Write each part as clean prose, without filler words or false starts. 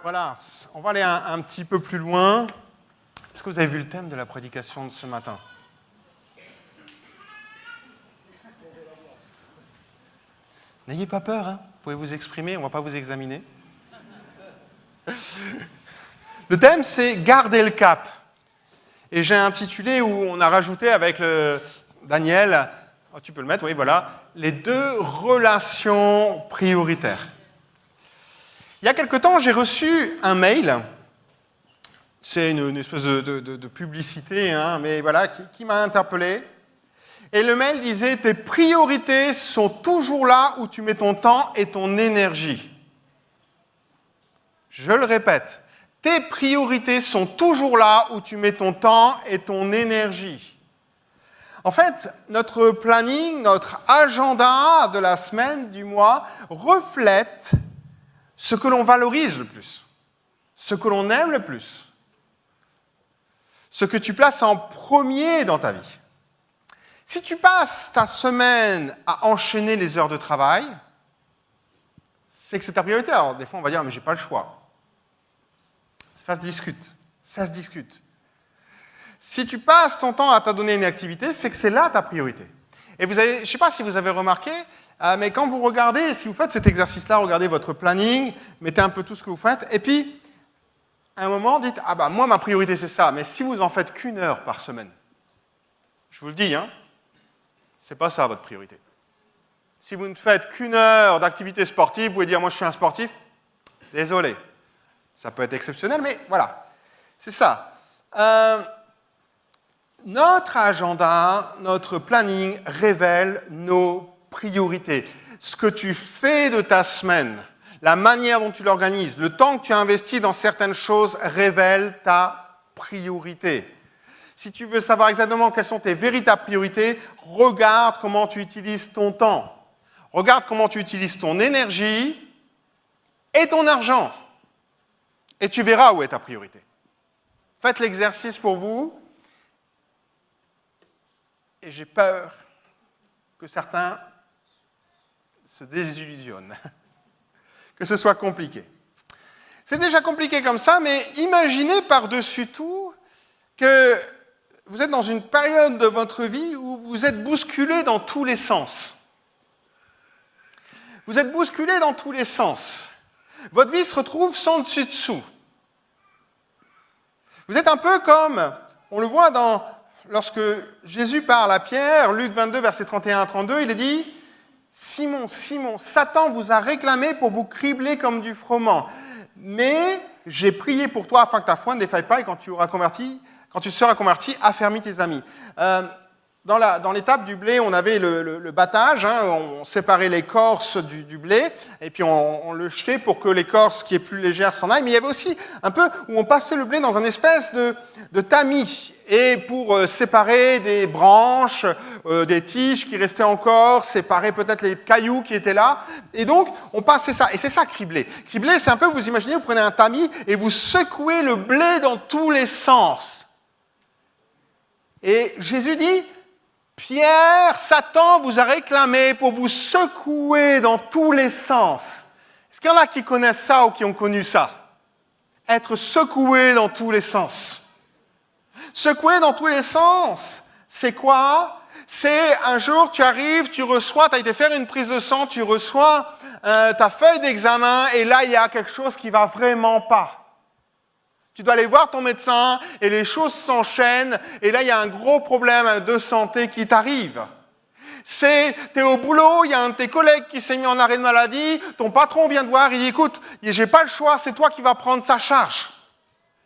Voilà, on va aller un petit peu plus loin. Est-ce que vous avez vu le thème de la prédication de ce matin? N'ayez pas peur, hein. Vous pouvez vous exprimer, on ne va pas vous examiner. Le thème, c'est « Garder le cap ». Et j'ai intitulé, où on a rajouté avec le Daniel, oh, tu peux le mettre, oui, voilà, les 2 relations prioritaires. Il y a quelque temps, j'ai reçu un mail, c'est une espèce de publicité, hein, mais voilà, qui m'a interpellé. Et le mail disait « Tes priorités sont toujours là où tu mets ton temps et ton énergie ». Je le répète, tes priorités sont toujours là où tu mets ton temps et ton énergie. En fait, notre planning, notre agenda de la semaine, du mois, reflète ce que l'on valorise le plus, ce que l'on aime le plus, ce que tu places en premier dans ta vie. Si tu passes ta semaine à enchaîner les heures de travail, c'est que c'est ta priorité. Alors, des fois, on va dire, mais j'ai pas le choix. Ça se discute. Ça se discute. Si tu passes ton temps à t'adonner une activité, c'est que c'est là ta priorité. Et vous avez, je ne sais pas si vous avez remarqué, mais quand vous regardez, si vous faites cet exercice-là, regardez votre planning, mettez un peu tout ce que vous faites, et puis, à un moment, dites, ah bah moi, ma priorité, c'est ça, mais si vous en faites qu'1 heure par semaine, je vous le dis, hein, c'est pas ça votre priorité. Si vous ne faites qu'1 heure d'activité sportive, vous pouvez dire, moi, je suis un sportif, désolé. Ça peut être exceptionnel, mais voilà, c'est ça. Notre agenda, notre planning révèle nos priorités. Ce que tu fais de ta semaine, la manière dont tu l'organises, le temps que tu as investi dans certaines choses révèle ta priorité. Si tu veux savoir exactement quelles sont tes véritables priorités, regarde comment tu utilises ton temps. Regarde comment tu utilises ton énergie et ton argent. Et tu verras où est ta priorité. Faites l'exercice pour vous. Et j'ai peur que certains se désillusionnent, que ce soit compliqué. C'est déjà compliqué comme ça, mais imaginez par-dessus tout que vous êtes dans une période de votre vie où vous êtes bousculé dans tous les sens. Vous êtes bousculé dans tous les sens. Votre vie se retrouve sans dessus-dessous. Vous êtes un peu comme, on le voit lorsque Jésus parle à Pierre, Luc 22, versets 31 à 32, il est dit « Simon, Simon, Satan vous a réclamé pour vous cribler comme du froment. Mais j'ai prié pour toi afin que ta foi ne défaille pas et quand tu seras converti, affermis tes amis. » Dans l'étape du blé, on avait le battage, hein, on séparait l'écorce du blé, et puis on le jetait pour que l'écorce qui est plus légère s'en aille. Mais il y avait aussi un peu où on passait le blé dans une espèce de tamis, et pour séparer des branches, des tiges qui restaient encore, séparer peut-être les cailloux qui étaient là. Et donc, on passait ça. Et c'est ça, cribler. Cribler, c'est un peu, vous imaginez, vous prenez un tamis et vous secouez le blé dans tous les sens. Et Jésus dit, Pierre, Satan vous a réclamé pour vous secouer dans tous les sens. Est-ce qu'il y en a qui connaissent ça ou qui ont connu ça? Être secoué dans tous les sens. Secoué dans tous les sens, c'est quoi? C'est un jour, tu arrives, tu reçois, tu as été faire une prise de sang, tu reçois ta feuille d'examen et là, il y a quelque chose qui ne va vraiment pas. Tu dois aller voir ton médecin et les choses s'enchaînent et là, il y a un gros problème de santé qui t'arrive. Tu es au boulot, il y a un de tes collègues qui s'est mis en arrêt de maladie, ton patron vient te voir, il dit « Écoute, j'ai pas le choix, c'est toi qui vas prendre sa charge. »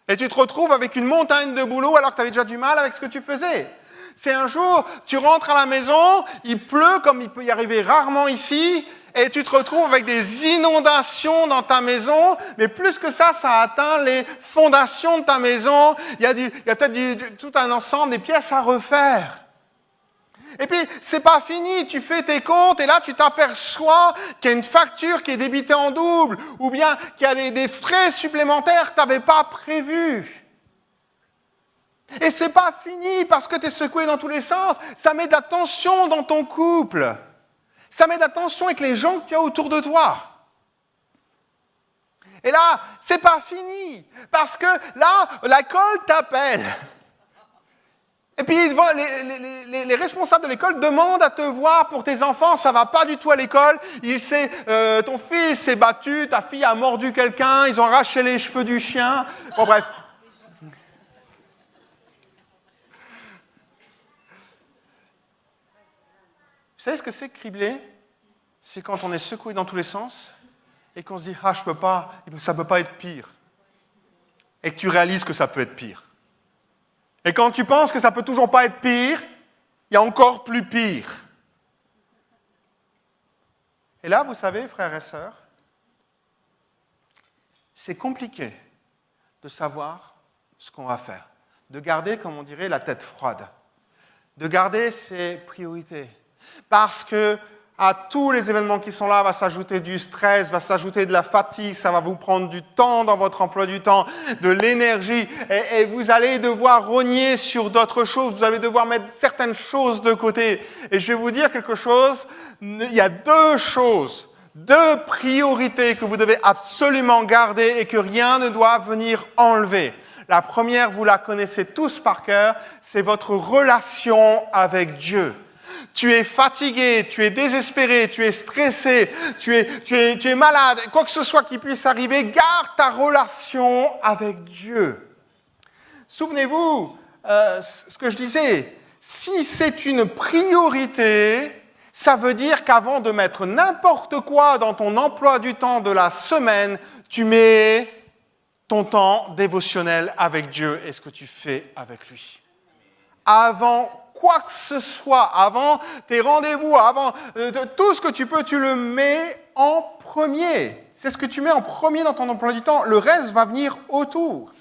Et tu te retrouves avec une montagne de boulot alors que tu avais déjà du mal avec ce que tu faisais. C'est un jour, tu rentres à la maison, il pleut comme il peut y arriver rarement ici, et tu te retrouves avec des inondations dans ta maison, mais plus que ça, ça atteint les fondations de ta maison. Il y a peut-être tout un ensemble des pièces à refaire. Et puis, c'est pas fini, tu fais tes comptes et là, tu t'aperçois qu'il y a une facture qui est débitée en double ou bien qu'il y a des frais supplémentaires que tu n'avais pas prévus. Et c'est pas fini parce que tu es secoué dans tous les sens. Ça met de la tension dans ton couple. Ça met de la tension avec les gens que tu as autour de toi. Et là, c'est pas fini, parce que là, l'école t'appelle. Et puis, les responsables de l'école demandent à te voir pour tes enfants, ça va pas du tout à l'école. Ton fils s'est battu, ta fille a mordu quelqu'un, ils ont arraché les cheveux du chien. Bon, bref. Vous savez ce que c'est que cribler? C'est quand on est secoué dans tous les sens et qu'on se dit « Ah, je peux pas, ça peut pas être pire. » Et que tu réalises que ça peut être pire. Et quand tu penses que ça peut toujours pas être pire, il y a encore plus pire. Et là, vous savez, frères et sœurs, c'est compliqué de savoir ce qu'on va faire, de garder, comme on dirait, la tête froide, de garder ses priorités. Parce que à tous les événements qui sont là, va s'ajouter du stress, va s'ajouter de la fatigue, ça va vous prendre du temps dans votre emploi du temps, de l'énergie, et vous allez devoir rogner sur d'autres choses, vous allez devoir mettre certaines choses de côté. Et je vais vous dire quelque chose, il y a deux priorités que vous devez absolument garder et que rien ne doit venir enlever. La première, vous la connaissez tous par cœur, c'est votre relation avec Dieu. Tu es fatigué, tu es désespéré, tu es stressé, tu es malade, quoi que ce soit qui puisse arriver, garde ta relation avec Dieu. Souvenez-vous, ce que je disais, si c'est une priorité, ça veut dire qu'avant de mettre n'importe quoi dans ton emploi du temps de la semaine, tu mets ton temps dévotionnel avec Dieu et ce que tu fais avec lui. Avant quoi que ce soit, avant tes rendez-vous, avant tout ce que tu peux, tu le mets en premier. C'est ce que tu mets en premier dans ton emploi du temps. Le reste va venir autour.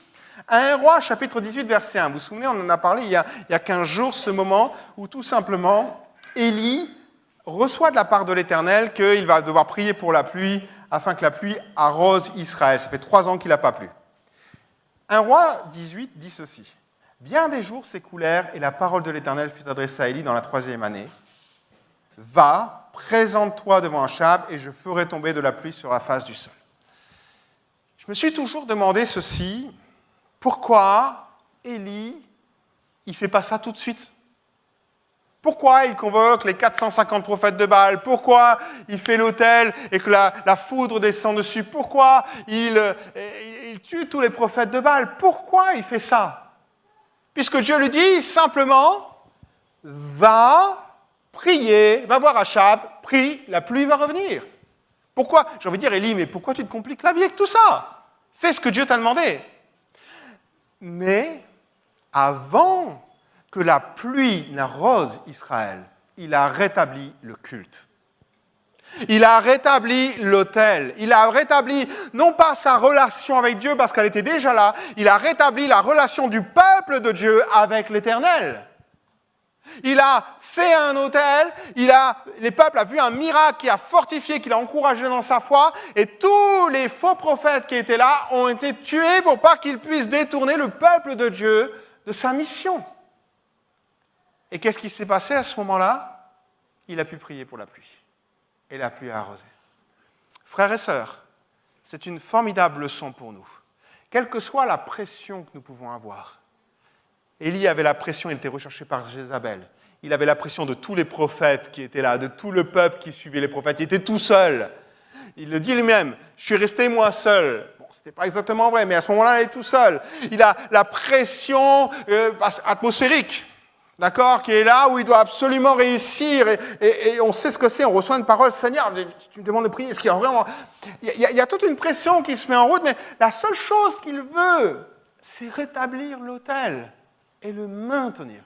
1 Roi, chapitre 18, verset 1. Vous vous souvenez, on en a parlé il y a 15 jours, ce moment où tout simplement, Élie reçoit de la part de l'Éternel qu'il va devoir prier pour la pluie afin que la pluie arrose Israël. Ça fait 3 ans qu'il n'a pas plu. 1 Roi 18 dit ceci. Bien des jours s'écoulèrent et la parole de l'Éternel fut adressée à Élie dans la 3e année. Va, présente-toi devant Achab et je ferai tomber de la pluie sur la face du sol. Je me suis toujours demandé ceci, pourquoi Élie, il ne fait pas ça tout de suite? Pourquoi il convoque les 450 prophètes de Baal? Pourquoi il fait l'autel et que la foudre descend dessus? Pourquoi il tue tous les prophètes de Baal? Pourquoi il fait ça? Puisque Dieu lui dit simplement, va prier, va voir Achab, prie, la pluie va revenir. Pourquoi? J'ai envie de dire, Élie, mais pourquoi tu te compliques la vie avec tout ça? Fais ce que Dieu t'a demandé. Mais avant que la pluie n'arrose Israël, il a rétabli le culte. Il a rétabli l'autel. Il a rétabli, non pas sa relation avec Dieu parce qu'elle était déjà là, il a rétabli la relation du peuple de Dieu avec l'Éternel. Il a fait un autel, les peuples ont vu un miracle qui a fortifié, qui l'a encouragé dans sa foi, et tous les faux prophètes qui étaient là ont été tués pour pas qu'ils puissent détourner le peuple de Dieu de sa mission. Et qu'est-ce qui s'est passé à ce moment-là? Il a pu prier pour la pluie. Et la pluie a arrosé. Frères et sœurs, c'est une formidable leçon pour nous. Quelle que soit la pression que nous pouvons avoir. Élie avait la pression, il était recherché par Jézabel. Il avait la pression de tous les prophètes qui étaient là, de tout le peuple qui suivait les prophètes. Il était tout seul. Il le dit lui-même, je suis resté moi seul. Bon, ce n'était pas exactement vrai, mais à ce moment-là, il est tout seul. Il a la pression atmosphérique. D'accord, qui est là où il doit absolument réussir et on sait ce que c'est, on reçoit une parole, Seigneur, tu me demandes de prier, est-ce qu'il y a vraiment... Il y a toute une pression qui se met en route, mais la seule chose qu'il veut, c'est rétablir l'autel et le maintenir.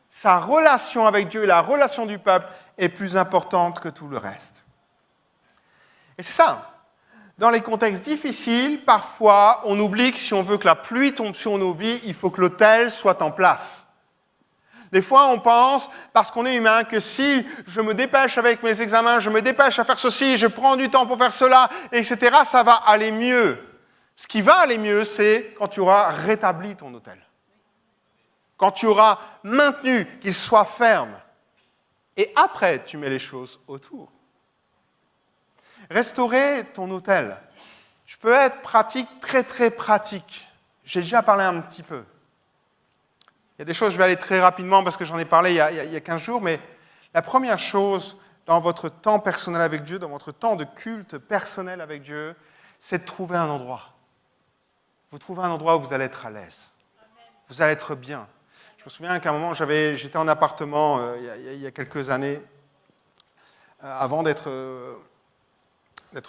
Sa relation avec Dieu et la relation du peuple est plus importante que tout le reste. Et c'est ça. Dans les contextes difficiles, parfois, on oublie que si on veut que la pluie tombe sur nos vies, il faut que l'autel soit en place. Des fois, on pense, parce qu'on est humain, que si je me dépêche avec mes examens, je me dépêche à faire ceci, je prends du temps pour faire cela, etc., ça va aller mieux. Ce qui va aller mieux, c'est quand tu auras rétabli ton autel. Quand tu auras maintenu qu'il soit ferme. Et après, tu mets les choses autour. Restaurer ton autel. Je peux être pratique, très très pratique. J'ai déjà parlé un petit peu. Il y a des choses, je vais aller très rapidement parce que j'en ai parlé il y a 15 jours, mais la première chose dans votre temps personnel avec Dieu, dans votre temps de culte personnel avec Dieu, c'est de trouver un endroit. Vous trouvez un endroit où vous allez être à l'aise. Vous allez être bien. Je me souviens qu'à un moment, j'étais en appartement il y a quelques années, avant d'être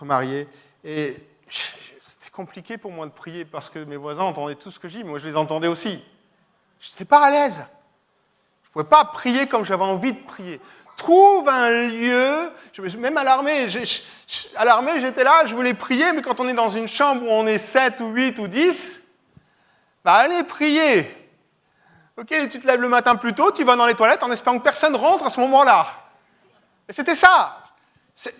marié, et c'était compliqué pour moi de prier parce que mes voisins entendaient tout ce que je dis, mais moi je les entendais aussi. Je n'étais pas à l'aise. Je ne pouvais pas prier comme j'avais envie de prier. Trouve un lieu, même à l'armée, j'étais là, je voulais prier, mais quand on est dans une chambre où on est 7 ou 8 ou 10, allez prier. Ok, tu te lèves le matin plus tôt, tu vas dans les toilettes en espérant que personne rentre à ce moment-là. Et c'était ça.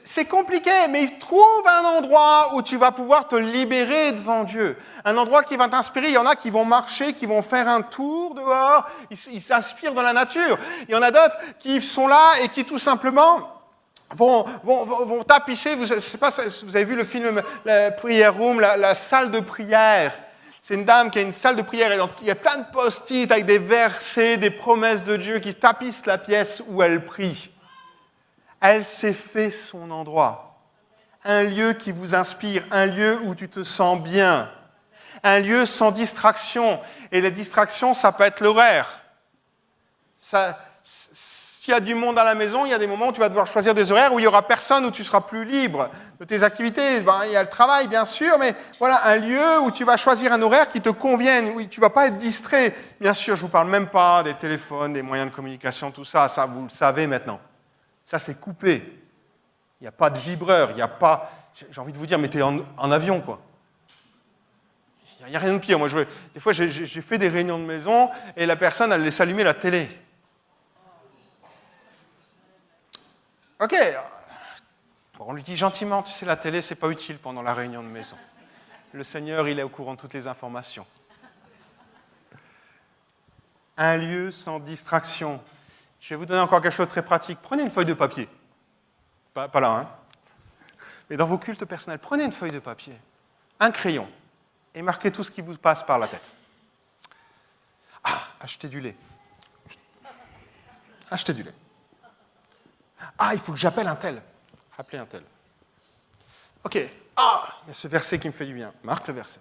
C'est compliqué, mais trouve un endroit où tu vas pouvoir te libérer devant Dieu. Un endroit qui va t'inspirer. Il y en a qui vont marcher, qui vont faire un tour dehors, ils s'inspirent dans la nature. Il y en a d'autres qui sont là et qui tout simplement vont tapisser. Je ne sais pas si vous avez vu le film la Prayer Room, la salle de prière. C'est une dame qui a une salle de prière et il y a plein de post-it avec des versets, des promesses de Dieu qui tapissent la pièce où elle prie. Elle s'est fait son endroit. Un lieu qui vous inspire, un lieu où tu te sens bien. Un lieu sans distraction. Et la distraction, ça peut être l'horaire. S'il y a du monde à la maison, il y a des moments où tu vas devoir choisir des horaires où il n'y aura personne, où tu seras plus libre de tes activités. Il y a le travail, bien sûr, mais voilà, un lieu où tu vas choisir un horaire qui te convienne, où tu ne vas pas être distrait. Bien sûr, je ne vous parle même pas des téléphones, des moyens de communication, tout ça, vous le savez maintenant. Ça, c'est coupé. Il n'y a pas de vibreur, il n'y a pas... J'ai envie de vous dire, mettez en avion, quoi. Il n'y a rien de pire. Moi, des fois, j'ai fait des réunions de maison et la personne, elle laisse allumer la télé. Ok. Bon, on lui dit gentiment, tu sais, la télé, c'est pas utile pendant la réunion de maison. Le Seigneur, il est au courant de toutes les informations. Un lieu sans distraction. Je vais vous donner encore quelque chose de très pratique. Prenez une feuille de papier. Pas là, hein. Mais dans vos cultes personnels, prenez une feuille de papier, un crayon, et marquez tout ce qui vous passe par la tête. Achetez du lait. Achetez du lait. Il faut que j'appelle un tel. Appelez un tel. Ok. Il y a ce verset qui me fait du bien. Marque le verset.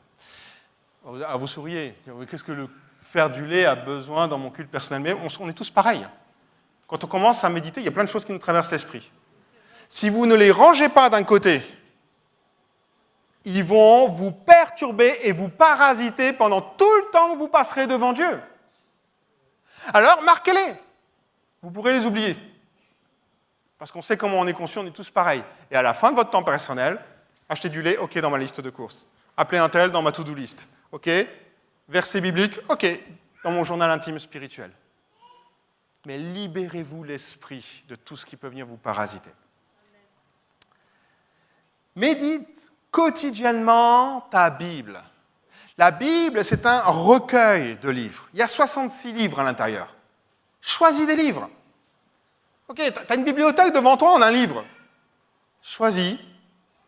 Vous souriez. Qu'est-ce que le faire du lait a besoin dans mon culte personnel? Mais on est tous pareils. Quand on commence à méditer, il y a plein de choses qui nous traversent l'esprit. Si vous ne les rangez pas d'un côté, ils vont vous perturber et vous parasiter pendant tout le temps que vous passerez devant Dieu. Alors, marquez-les. Vous pourrez les oublier. Parce qu'on sait comment on est conscient, on est tous pareils. Et à la fin de votre temps personnel, achetez du lait, ok, dans ma liste de courses. Appelez un tel dans ma to-do list. Ok. Verset biblique, ok, dans mon journal intime spirituel. Mais libérez-vous l'esprit de tout ce qui peut venir vous parasiter. Médite quotidiennement ta Bible. La Bible, c'est un recueil de livres. Il y a 66 livres à l'intérieur. Choisis des livres. Ok, tu as une bibliothèque devant toi en un livre. Choisis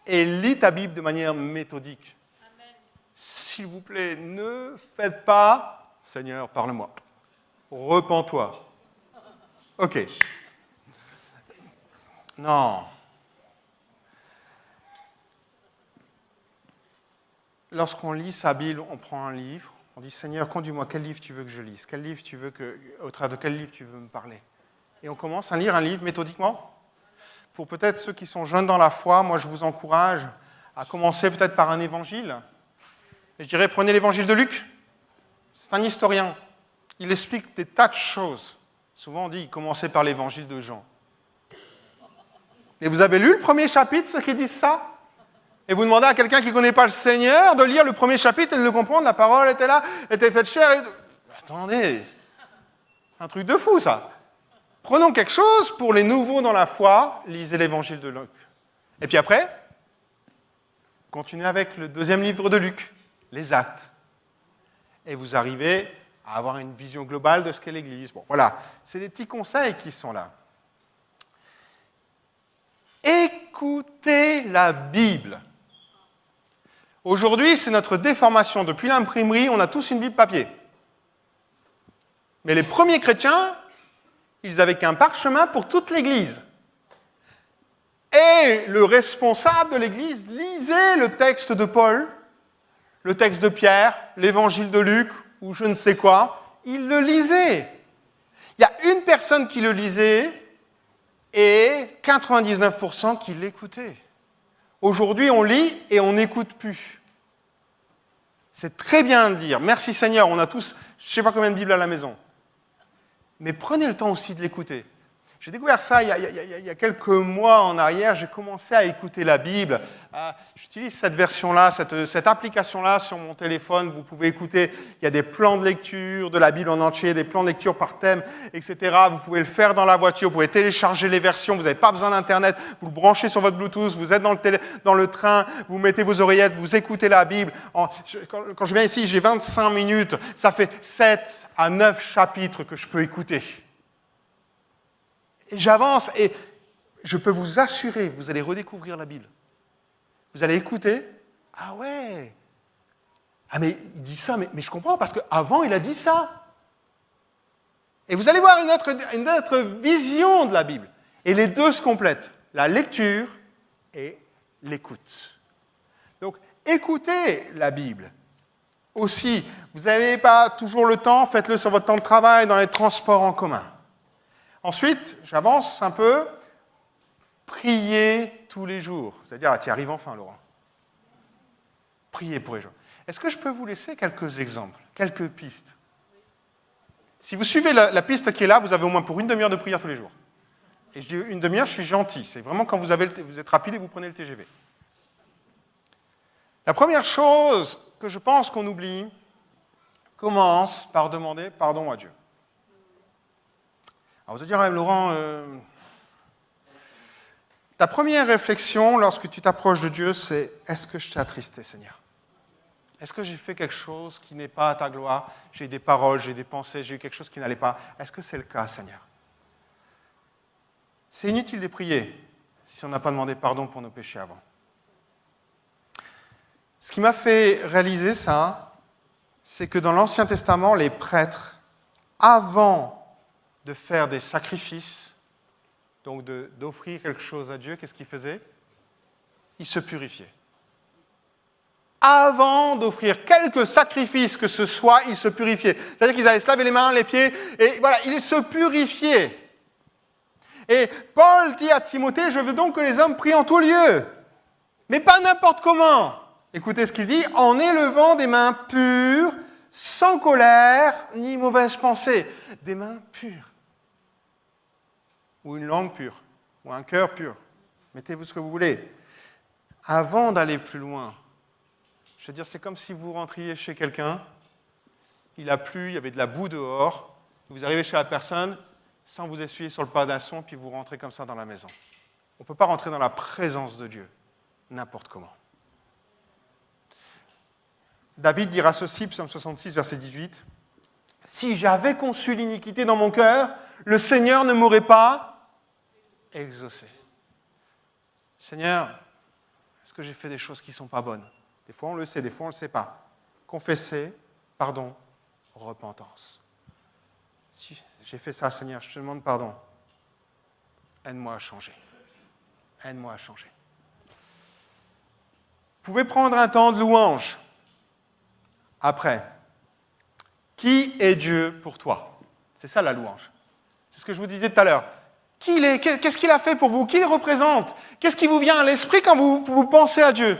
et lis ta Bible de manière méthodique. Amen. S'il vous plaît, ne faites pas « Seigneur, parle-moi ». Repens-toi. Ok. Non. Lorsqu'on lit sa Bible, on prend un livre, on dit « Seigneur, conduis-moi, quel livre tu veux que je lise? Quel livre tu veux au travers de quel livre tu veux me parler ?» Et on commence à lire un livre méthodiquement. Pour peut-être ceux qui sont jeunes dans la foi, moi je vous encourage à commencer peut-être par un évangile. Et je dirais, prenez l'évangile de Luc. C'est un historien. Il explique des tas de choses. Souvent on dit, commencez par l'évangile de Jean. Et vous avez lu le premier chapitre, ceux qui disent ça? Et vous demandez à quelqu'un qui ne connaît pas le Seigneur de lire le premier chapitre et de le comprendre, la parole était là, était faite chair. Attendez, un truc de fou ça. Prenons quelque chose pour les nouveaux dans la foi, lisez l'évangile de Luc. Et puis après, continuez avec le deuxième livre de Luc, les Actes. Et vous arrivez à avoir une vision globale de ce qu'est l'Église. Bon, voilà, c'est des petits conseils qui sont là. Écoutez la Bible. Aujourd'hui, c'est notre déformation. Depuis l'imprimerie, on a tous une Bible papier. Mais les premiers chrétiens, ils avaient qu'un parchemin pour toute l'Église. Et le responsable de l'Église lisait le texte de Paul, le texte de Pierre, l'évangile de Luc, ou je ne sais quoi. Il le lisait. Il y a une personne qui le lisait et 99% qui l'écoutait. Aujourd'hui, on lit et on n'écoute plus. C'est très bien de dire, merci Seigneur, on a tous, je ne sais pas combien de Bibles à la maison. Mais prenez le temps aussi de l'écouter. J'ai découvert ça il y a quelques mois en arrière, j'ai commencé à écouter la Bible. J'utilise cette version-là, cette application-là sur mon téléphone. Vous pouvez écouter, il y a des plans de lecture de la Bible en entier, des plans de lecture par thème, etc. Vous pouvez le faire dans la voiture, vous pouvez télécharger les versions, vous n'avez pas besoin d'Internet, vous le branchez sur votre Bluetooth, vous êtes dans le train, vous mettez vos oreillettes, vous écoutez la Bible. Quand je viens ici, j'ai 25 minutes, ça fait 7 à 9 chapitres que je peux écouter. Et j'avance et je peux vous assurer, vous allez redécouvrir la Bible. Vous allez écouter, ah ouais, ah mais il dit ça, mais je comprends parce qu'avant il a dit ça. Et vous allez voir une autre vision de la Bible. Et les deux se complètent, la lecture et l'écoute. Donc écoutez la Bible. Aussi, vous n'avez pas toujours le temps, faites-le sur votre temps de travail, dans les transports en commun. Ensuite, j'avance un peu, priez tous les jours. C'est-à-dire, tu y arrives enfin, Laurent. Priez pour les jours. Est-ce que je peux vous laisser quelques exemples, quelques pistes? Si vous suivez la piste qui est là, vous avez au moins pour une demi-heure de prière tous les jours. Et je dis une demi-heure, je suis gentil. C'est vraiment quand vous êtes rapide et vous prenez le TGV. La première chose que je pense qu'on oublie commence par demander pardon à Dieu. Alors vous allez dire, Laurent, ta première réflexion lorsque tu t'approches de Dieu, c'est est-ce que je t'ai attristé, Seigneur? Est-ce que j'ai fait quelque chose qui n'est pas à ta gloire? J'ai des paroles, j'ai des pensées, j'ai eu quelque chose qui n'allait pas. Est-ce que c'est le cas, Seigneur? C'est inutile de prier si on n'a pas demandé pardon pour nos péchés avant. Ce qui m'a fait réaliser ça, c'est que dans l'Ancien Testament, les prêtres, avant de faire des sacrifices, donc d'offrir quelque chose à Dieu, qu'est-ce qu'ils faisaient? Ils se purifiaient. Avant d'offrir quelque sacrifice que ce soit, ils se purifiaient. C'est-à-dire qu'ils allaient se laver les mains, les pieds, et voilà, ils se purifiaient. Et Paul dit à Timothée, je veux donc que les hommes prient en tout lieu, mais pas n'importe comment. Écoutez ce qu'il dit, en élevant des mains pures, sans colère ni mauvaise pensée. Des mains pures. Ou une langue pure, ou un cœur pur. Mettez-vous ce que vous voulez. Avant d'aller plus loin, je veux dire, c'est comme si vous rentriez chez quelqu'un, il a plu, il y avait de la boue dehors, vous arrivez chez la personne sans vous essuyer sur le paillasson, puis vous rentrez comme ça dans la maison. On ne peut pas rentrer dans la présence de Dieu, n'importe comment. David dira ceci, Psaume 66, verset 18, « Si j'avais conçu l'iniquité dans mon cœur, le Seigneur ne m'aurait pas exaucé. » Seigneur, est-ce que j'ai fait des choses qui ne sont pas bonnes? Des fois on le sait, des fois on ne le sait pas. Confesser, pardon, repentance. Si j'ai fait ça, Seigneur, je te demande pardon. Aide-moi à changer. Aide-moi à changer. Vous pouvez prendre un temps de louange. Après, qui est Dieu pour toi? C'est ça la louange. C'est ce que je vous disais tout à l'heure. Qui il est? Qu'est-ce qu'il a fait pour vous? Qui il représente? Qu'est-ce qui vous vient à l'esprit quand vous pensez à Dieu?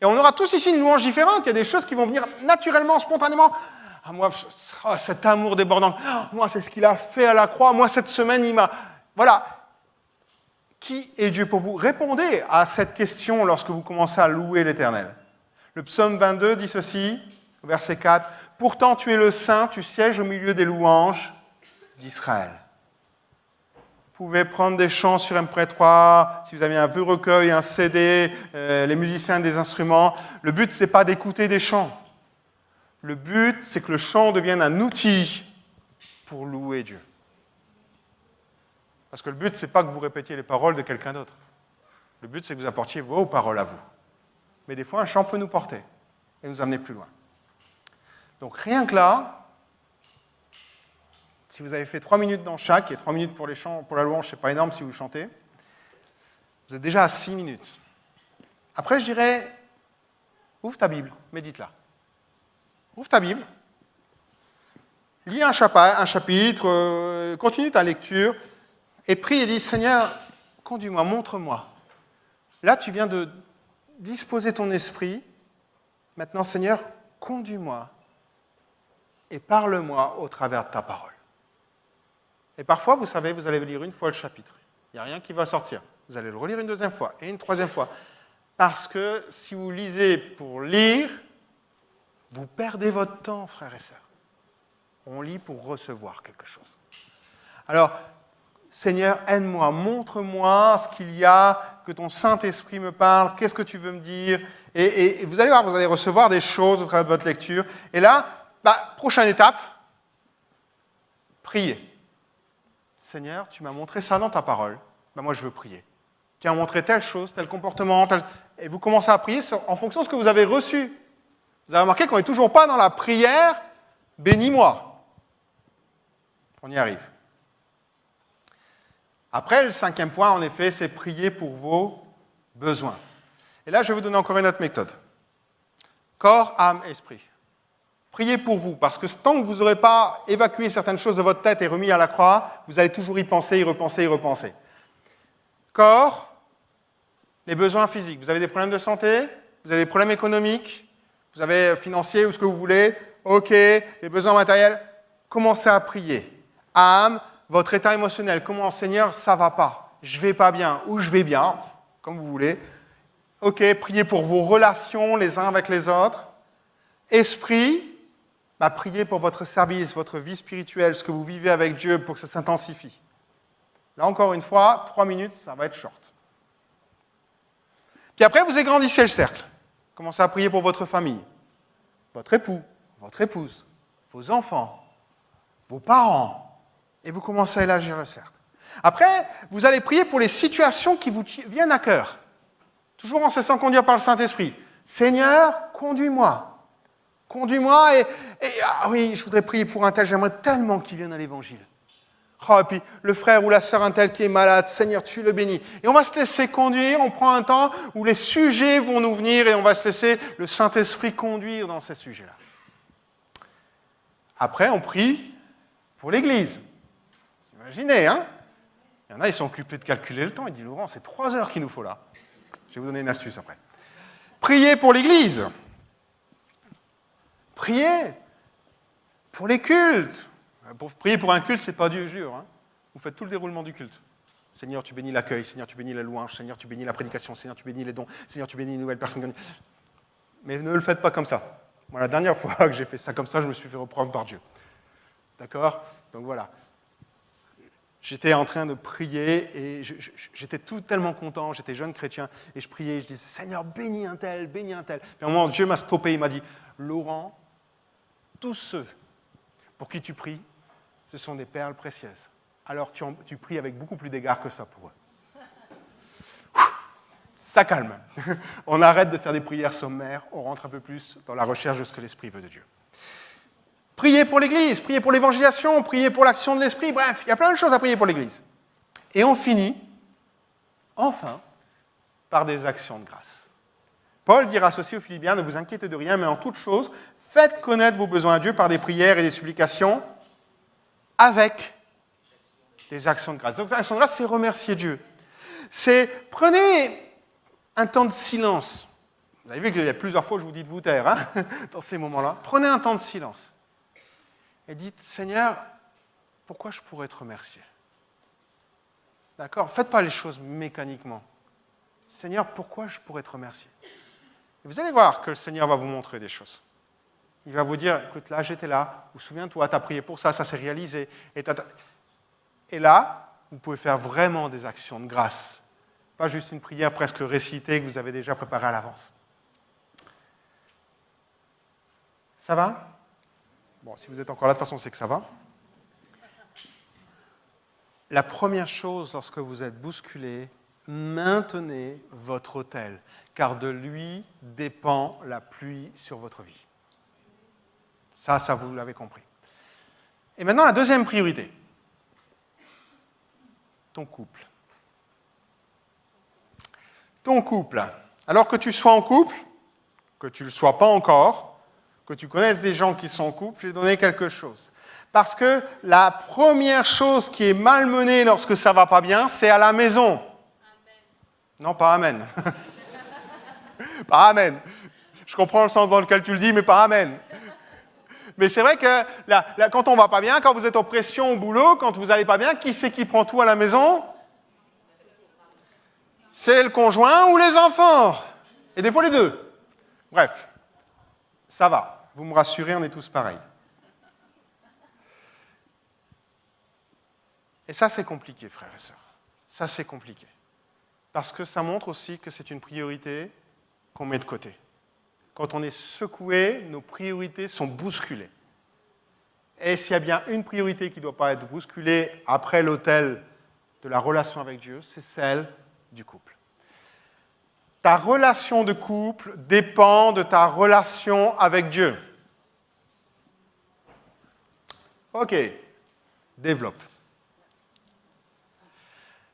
Et on aura tous ici une louange différente. Il y a des choses qui vont venir naturellement, spontanément. Ah, moi, cet amour débordant. Moi, c'est ce qu'il a fait à la croix. Moi, cette semaine, il m'a... Voilà. Qui est Dieu pour vous? Répondez à cette question lorsque vous commencez à louer l'Éternel. Le psaume 22 dit ceci, verset 4. « Pourtant, tu es le Saint, tu sièges au milieu des louanges d'Israël. » Vous pouvez prendre des chants sur MP3, si vous avez un vieux recueil, un CD, les musiciens des instruments. Le but, ce n'est pas d'écouter des chants. Le but, c'est que le chant devienne un outil pour louer Dieu. Parce que le but, ce n'est pas que vous répétiez les paroles de quelqu'un d'autre. Le but, c'est que vous apportiez vos paroles à vous. Mais des fois, un chant peut nous porter et nous amener plus loin. Donc rien que là, si vous avez fait 3 minutes dans chaque, et 3 minutes pour les chants, pour la louange, c'est pas énorme si vous chantez, vous êtes déjà à 6 minutes. Après, je dirais, ouvre ta Bible, médite-la. Ouvre ta Bible, lis un chapitre, continue ta lecture, et prie et dis, Seigneur, conduis-moi, montre-moi. Là, tu viens de disposer ton esprit. Maintenant, Seigneur, conduis-moi et parle-moi au travers de ta parole. Et parfois, vous savez, vous allez lire une fois le chapitre. Il n'y a rien qui va sortir. Vous allez le relire une deuxième fois et une troisième fois. Parce que si vous lisez pour lire, vous perdez votre temps, frères et sœurs. On lit pour recevoir quelque chose. Alors, Seigneur, aide-moi, montre-moi ce qu'il y a, que ton Saint-Esprit me parle, qu'est-ce que tu veux me dire. Et vous allez voir, vous allez recevoir des choses au travers de votre lecture. Et là, prochaine étape, priez. Seigneur, tu m'as montré ça dans ta parole. Moi, je veux prier. Tu as montré telle chose, tel comportement, et vous commencez à prier en fonction de ce que vous avez reçu. Vous avez remarqué qu'on n'est toujours pas dans la prière, bénis-moi. On y arrive. Après, le 5e point, en effet, c'est prier pour vos besoins. Et là, je vais vous donner encore une autre méthode. Corps, âme, esprit. Priez pour vous, parce que tant que vous n'aurez pas évacué certaines choses de votre tête et remis à la croix, vous allez toujours y penser, y repenser, y repenser. Corps, les besoins physiques. Vous avez des problèmes de santé, vous avez des problèmes économiques, vous avez financiers ou ce que vous voulez, ok, des besoins matériels, commencez à prier. Âme, votre état émotionnel, comment, Seigneur, ça ne va pas, je ne vais pas bien, ou je vais bien, comme vous voulez. Ok, priez pour vos relations les uns avec les autres. Esprit, priez pour votre service, votre vie spirituelle, ce que vous vivez avec Dieu pour que ça s'intensifie. Là, encore une fois, 3 minutes, ça va être short. Puis après, vous agrandissez le cercle. Commencez à prier pour votre famille, votre époux, votre épouse, vos enfants, vos parents, et vous commencez à élargir le cercle. Après, vous allez prier pour les situations qui vous viennent à cœur. Toujours en se laissant conduire par le Saint-Esprit. Seigneur, conduis-moi. Conduis-moi et oui, je voudrais prier pour un tel, j'aimerais tellement qu'il vienne à l'Évangile. Et puis le frère ou la sœur un tel qui est malade, Seigneur, tu le bénis. Et on va se laisser conduire, on prend un temps où les sujets vont nous venir et on va se laisser le Saint-Esprit conduire dans ces sujets-là. Après, on prie pour l'Église. Vous imaginez, hein? Il y en a, ils sont occupés de calculer le temps. Ils disent, Laurent, c'est 3 heures qu'il nous faut là. Je vais vous donner une astuce après. Priez pour l'Église. Priez pour les cultes. Pour prier pour un culte, ce n'est pas dur. Hein. Vous faites tout le déroulement du culte. Seigneur, tu bénis l'accueil. Seigneur, tu bénis la louange. Seigneur, tu bénis la prédication. Seigneur, tu bénis les dons. Seigneur, tu bénis une nouvelle personne. Mais ne le faites pas comme ça. Moi, la dernière fois que j'ai fait ça comme ça, je me suis fait reprendre par Dieu. D'accord? Donc voilà. J'étais en train de prier et j'étais tellement content, j'étais jeune chrétien, et je priais, je disais, Seigneur, bénis un tel, bénis un tel. Puis à un moment, Dieu m'a stoppé, il m'a dit, Laurent, tous ceux pour qui tu pries, ce sont des perles précieuses. Alors tu pries avec beaucoup plus d'égard que ça pour eux. Ça calme. On arrête de faire des prières sommaires, on rentre un peu plus dans la recherche de ce que l'Esprit veut de Dieu. Priez pour l'Église, priez pour l'évangélisation, priez pour l'action de l'Esprit, bref, il y a plein de choses à prier pour l'Église. Et on finit, enfin, par des actions de grâce. Paul dira ceci aux Philippiens, ne vous inquiétez de rien, mais en toute chose, faites connaître vos besoins à Dieu par des prières et des supplications avec des actions de grâce. Donc, l'actions de grâce, c'est remercier Dieu. C'est, prenez un temps de silence. Vous avez vu qu'il y a plusieurs fois que je vous dis de vous taire, hein, dans ces moments-là. Prenez un temps de silence. Et dites, Seigneur, pourquoi je pourrais te remercier? D'accord? Faites pas les choses mécaniquement. Seigneur, pourquoi je pourrais te remercier? Et vous allez voir que le Seigneur va vous montrer des choses. Il va vous dire, écoute, là, j'étais là, ou souviens-toi, tu as prié pour ça, ça s'est réalisé. Et là, vous pouvez faire vraiment des actions de grâce. Pas juste une prière presque récitée que vous avez déjà préparée à l'avance. Ça va? Bon, si vous êtes encore là, de toute façon, c'est que ça va. La première chose, lorsque vous êtes bousculé, maintenez votre autel, car de lui dépend la pluie sur votre vie. Ça vous l'avez compris. Et maintenant, la deuxième priorité. Ton couple. Ton couple. Alors que tu sois en couple, que tu ne le sois pas encore, que tu connaisses des gens qui sont en couple, je vais donner quelque chose. Parce que la première chose qui est malmenée lorsque ça ne va pas bien, c'est à la maison. Amen. Non, pas amen. Pas amen. Je comprends le sens dans lequel tu le dis, mais pas amen. Mais c'est vrai que quand on ne va pas bien, quand vous êtes en pression au boulot, quand vous n'allez pas bien, qui c'est qui prend tout à la maison? C'est le conjoint ou les enfants? Et des fois les deux. Bref, ça va. Vous me rassurez, on est tous pareils. Et ça, c'est compliqué, frères et sœurs. Ça, c'est compliqué. Parce que ça montre aussi que c'est une priorité qu'on met de côté. Quand on est secoué, nos priorités sont bousculées. Et s'il y a bien une priorité qui ne doit pas être bousculée après l'autel de la relation avec Dieu, c'est celle du couple. Ta relation de couple dépend de ta relation avec Dieu. Ok, développe.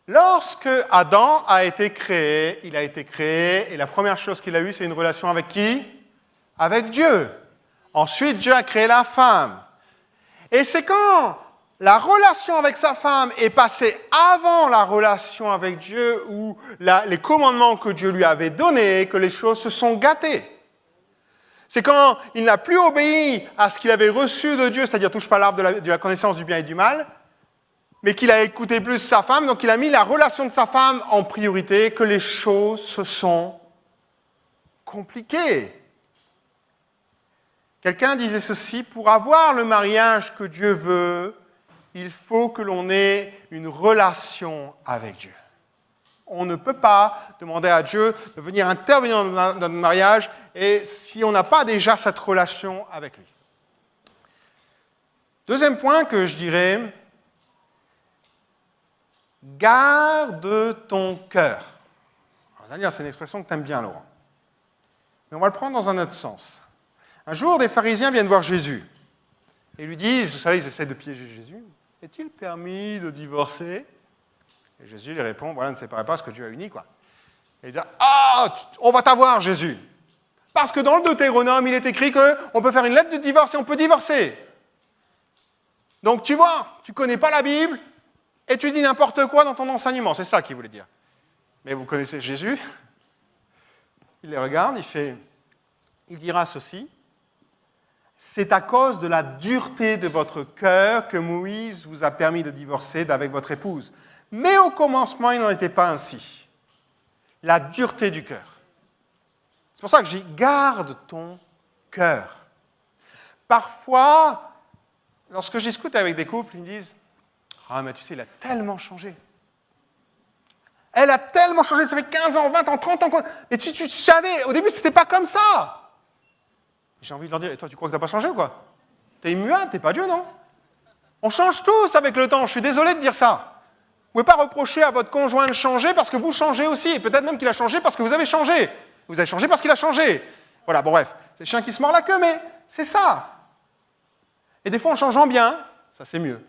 Lorsque Adam a été créé, il a été créé, et la première chose qu'il a eue, c'est une relation avec qui? Avec Dieu. Ensuite, Dieu a créé la femme. Et c'est quand la relation avec sa femme est passée avant la relation avec Dieu, ou les commandements que Dieu lui avait donnés, que les choses se sont gâtées. C'est quand il n'a plus obéi à ce qu'il avait reçu de Dieu, c'est-à-dire touche pas l'arbre de la connaissance du bien et du mal, mais qu'il a écouté plus sa femme, donc il a mis la relation de sa femme en priorité, que les choses se sont compliquées. Quelqu'un disait ceci, pour avoir le mariage que Dieu veut, il faut que l'on ait une relation avec Dieu. On ne peut pas demander à Dieu de venir intervenir dans notre mariage et si on n'a pas déjà cette relation avec lui. Deuxième point que je dirais, garde ton cœur. Vous allez dire, c'est une expression que tu aimes bien, Laurent. Mais on va le prendre dans un autre sens. Un jour, des pharisiens viennent voir Jésus et lui disent, vous savez, ils essaient de piéger Jésus, est-il permis de divorcer? Et Jésus lui répond, voilà, ne séparez pas ce que Dieu a uni, quoi. Et il dit, on va t'avoir, Jésus. Parce que dans le Deutéronome, il est écrit qu'on peut faire une lettre de divorce et on peut divorcer. Donc tu vois, tu ne connais pas la Bible et tu dis n'importe quoi dans ton enseignement. C'est ça qu'il voulait dire. Mais vous connaissez Jésus. Il les regarde, il dira ceci. C'est à cause de la dureté de votre cœur que Moïse vous a permis de divorcer d'avec votre épouse. Mais au commencement, il n'en était pas ainsi. La dureté du cœur. C'est pour ça que j'ai garde ton cœur. Parfois, lorsque je discute avec des couples, ils me disent « Ah, mais tu sais, il a tellement changé. Elle a tellement changé, ça fait 15 ans, 20 ans, 30 ans. Mais si tu savais, au début, c'était pas comme ça. » J'ai envie de leur dire « Et toi, tu crois que tu n'as pas changé ou quoi? T'es immuable, t'es pas Dieu, non? On change tous avec le temps, je suis désolé de dire ça. Vous ne pouvez pas reprocher à votre conjoint de changer parce que vous changez aussi. Et peut-être même qu'il a changé parce que vous avez changé. Vous avez changé parce qu'il a changé. Voilà, bon bref, c'est le chien qui se mord la queue, mais c'est ça. Et des fois, en changeant bien, ça c'est mieux.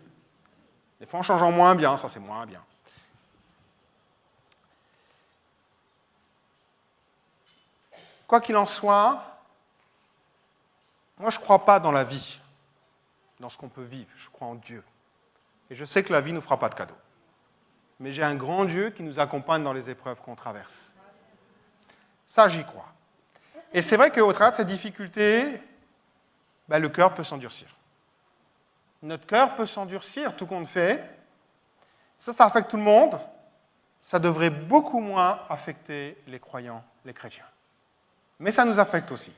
Des fois, en changeant moins bien, ça c'est moins bien. Quoi qu'il en soit, moi je ne crois pas dans la vie, dans ce qu'on peut vivre. Je crois en Dieu. Et je sais que la vie ne nous fera pas de cadeaux. Mais j'ai un grand Dieu qui nous accompagne dans les épreuves qu'on traverse. Ça, j'y crois. Et c'est vrai qu'au travers de ces difficultés, le cœur peut s'endurcir. Notre cœur peut s'endurcir, tout compte fait. Ça affecte tout le monde. Ça devrait beaucoup moins affecter les croyants, les chrétiens. Mais ça nous affecte aussi.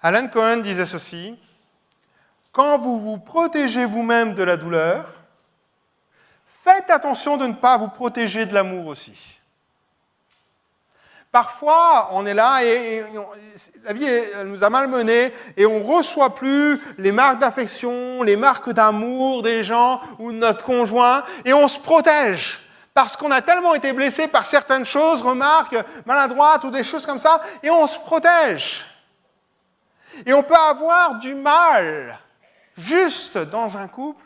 Alan Cohen disait ceci, « Quand vous vous protégez vous-même de la douleur, faites attention de ne pas vous protéger de l'amour aussi. » Parfois, on est là et la vie elle nous a malmenés et on ne reçoit plus les marques d'affection, les marques d'amour des gens ou de notre conjoint et on se protège Parce qu'on a tellement été blessé par certaines choses, remarques maladroites ou des choses comme ça, et on se protège. Et on peut avoir du mal, juste dans un couple,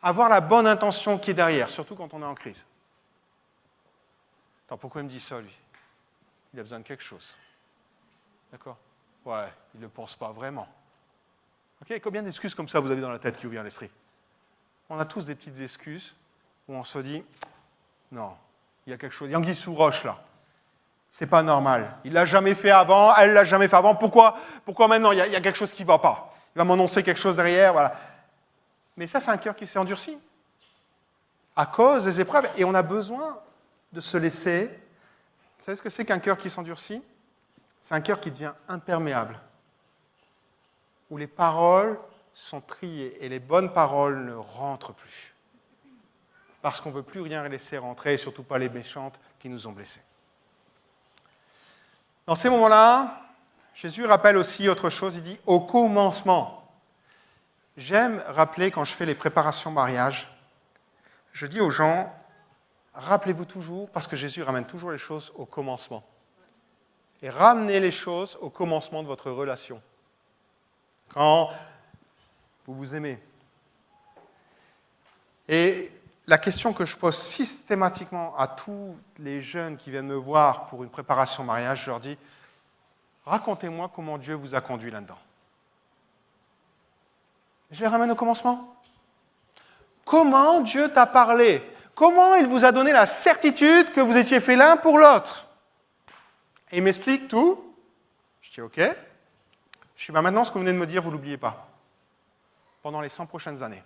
à avoir la bonne intention qui est derrière, surtout quand on est en crise. Attends, pourquoi il me dit ça, lui? Il a besoin de quelque chose. D'accord? Ouais, il ne le pense pas vraiment. Ok, combien d'excuses comme ça vous avez dans la tête qui vous vient à l'esprit? On a tous des petites excuses où on se dit, non, il y a quelque chose, il y a anguille sous roche là. C'est pas normal. Il l'a jamais fait avant, elle l'a jamais fait avant. Pourquoi maintenant il y a quelque chose qui ne va pas? Il va m'annoncer quelque chose derrière, voilà. Mais ça, c'est un cœur qui s'est endurci à cause des épreuves. Et on a besoin de se laisser. Vous savez ce que c'est qu'un cœur qui s'endurcit? C'est un cœur qui devient imperméable, où les paroles sont triées et les bonnes paroles ne rentrent plus. Parce qu'on ne veut plus rien laisser rentrer, et surtout pas les méchantes qui nous ont blessés. Dans ces moments-là, Jésus rappelle aussi autre chose, il dit « au commencement ». J'aime rappeler quand je fais les préparations mariage, je dis aux gens, rappelez-vous toujours, parce que Jésus ramène toujours les choses au commencement. Et ramenez les choses au commencement de votre relation. Quand vous vous aimez. Et la question que je pose systématiquement à tous les jeunes qui viennent me voir pour une préparation mariage, je leur dis, racontez-moi comment Dieu vous a conduit là-dedans. Je les ramène au commencement. Comment Dieu t'a parlé? Comment il vous a donné la certitude que vous étiez fait l'un pour l'autre? Et il m'explique tout. Je dis OK. Je dis maintenant, ce que vous venez de me dire, vous ne l'oubliez pas. Pendant les 100 prochaines années.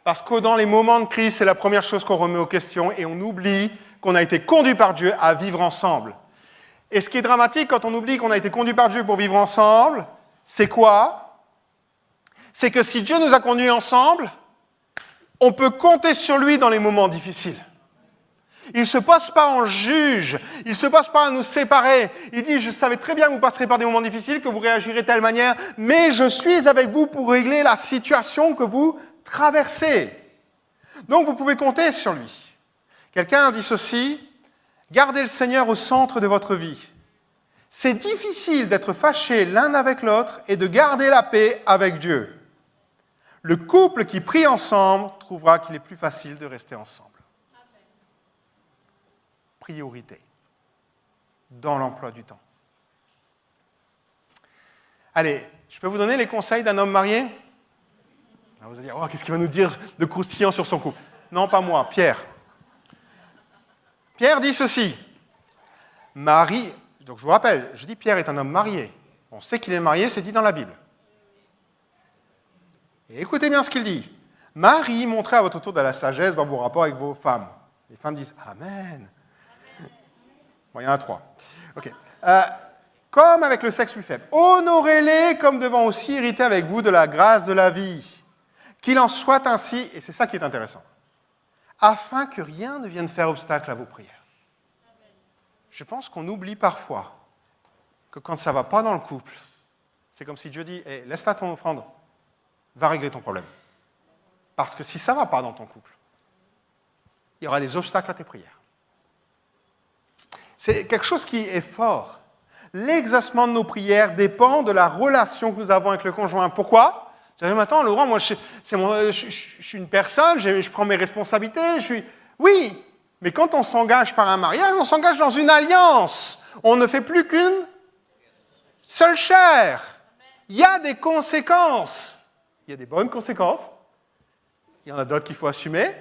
Parce que dans les moments de crise, c'est la première chose qu'on remet aux questions et on oublie qu'on a été conduit par Dieu à vivre ensemble. Et ce qui est dramatique quand on oublie qu'on a été conduit par Dieu pour vivre ensemble, c'est quoi? C'est que si Dieu nous a conduits ensemble, on peut compter sur lui dans les moments difficiles. Il ne se pose pas en juge, il ne se pose pas à nous séparer. Il dit, je savais très bien que vous passerez par des moments difficiles, que vous réagirez de telle manière, mais je suis avec vous pour régler la situation que vous traversez. Donc vous pouvez compter sur lui. Quelqu'un a dit ceci, gardez le Seigneur au centre de votre vie. C'est difficile d'être fâché l'un avec l'autre et de garder la paix avec Dieu. Le couple qui prie ensemble trouvera qu'il est plus facile de rester ensemble. Priorité dans l'emploi du temps. Allez, je peux vous donner les conseils d'un homme marié? Vous allez dire, oh, qu'est-ce qu'il va nous dire de croustillant sur son couple? Non, pas moi, Pierre. Pierre dit ceci. Marie, donc je vous rappelle, je dis Pierre est un homme marié. On sait qu'il est marié, c'est dit dans la Bible. Et écoutez bien ce qu'il dit. Marie, montrez à votre tour de la sagesse dans vos rapports avec vos femmes. Les femmes disent Amen. Bon, il y en a 3. OK. Comme avec le sexe plus faible. Honorez-les comme devant aussi hériter avec vous de la grâce de la vie. Qu'il en soit ainsi, et c'est ça qui est intéressant, afin que rien ne vienne faire obstacle à vos prières. Je pense qu'on oublie parfois que quand ça ne va pas dans le couple, c'est comme si Dieu dit hey, laisse là ton offrande, va régler ton problème. Parce que si ça ne va pas dans ton couple, il y aura des obstacles à tes prières. C'est quelque chose qui est fort. L'exaucement de nos prières dépend de la relation que nous avons avec le conjoint. Pourquoi? Vous savez, maintenant, Laurent, moi, je suis une personne, je prends mes responsabilités, Oui, mais quand on s'engage par un mariage, on s'engage dans une alliance. On ne fait plus qu'une seule chair. Il y a des conséquences. Il y a des bonnes conséquences. Il y en a d'autres qu'il faut assumer.